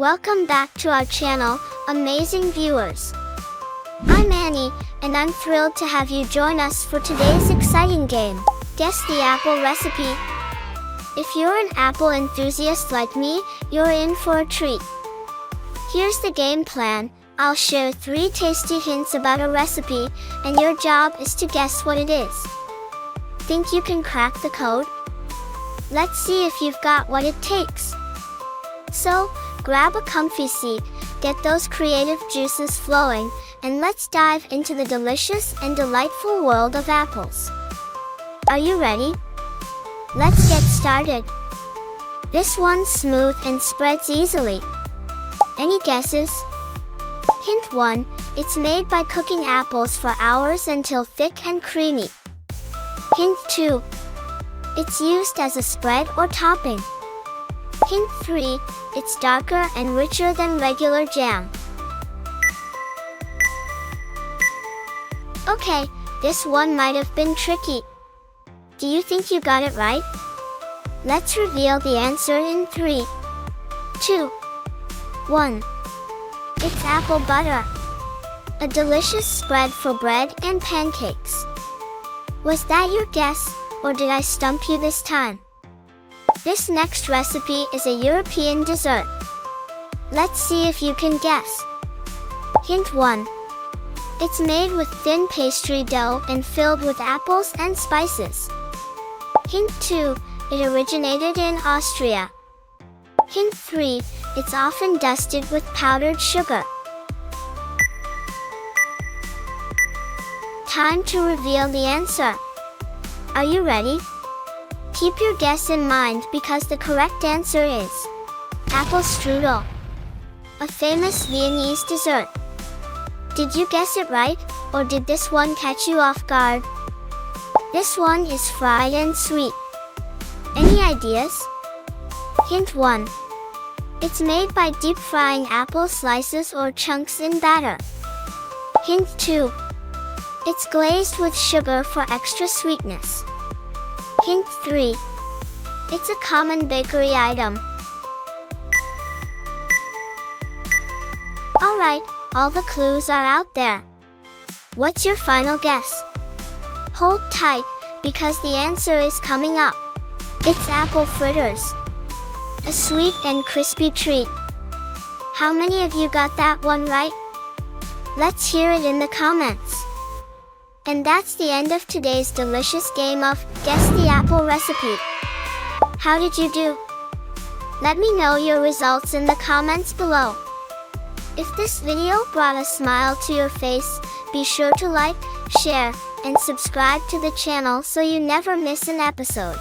Welcome back to our channel, amazing viewers. I'm Annie, and I'm thrilled to have you join us for today's exciting game, Guess the Apple Recipe. If you're an apple enthusiast like me, you're in for a treat. Here's the game plan. I'll share 3 tasty hints about a recipe, and your job is to guess what it is. Think you can crack the code? Let's see if you've got what it takes. So, grab a comfy seat, get those creative juices flowing, and let's dive into the delicious and delightful world of apples. Are you ready? Let's get started. This one's smooth and spreads easily. Any guesses? Hint 1, it's made by cooking apples for hours until thick and creamy. Hint 2, it's used as a spread or topping. Hint 3, it's darker and richer than regular jam. Okay, this one might have been tricky. Do you think you got it right? Let's reveal the answer in 3, 2, 1. It's apple butter. A delicious spread for bread and pancakes. Was that your guess, or did I stump you this time? This next recipe is a European dessert. Let's see if you can guess. Hint 1. It's made with thin pastry dough and filled with apples and spices. Hint 2. It originated in Austria. Hint 3. It's often dusted with powdered sugar. Time to reveal the answer. Are you ready? Keep your guess in mind because the correct answer is apple strudel, a famous Viennese dessert. Did you guess it right, or did this one catch you off guard? This one is fried and sweet. Any ideas? Hint 1. It's made by deep frying apple slices or chunks in batter. Hint 2. It's glazed with sugar for extra sweetness. Hint 3. It's a common bakery item. Alright, all the clues are out there. What's your final guess? Hold tight, because the answer is coming up. It's apple fritters. A sweet and crispy treat. How many of you got that one right? Let's hear it in the comments. And that's the end of today's delicious game of Guess the Apple Recipe. How did you do? Let me know your results in the comments below. If this video brought a smile to your face, be sure to like, share, and subscribe to the channel so you never miss an episode.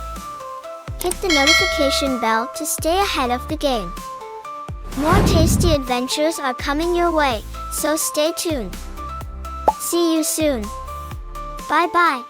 Hit the notification bell to stay ahead of the game. More tasty adventures are coming your way, so stay tuned. See you soon. Bye-bye.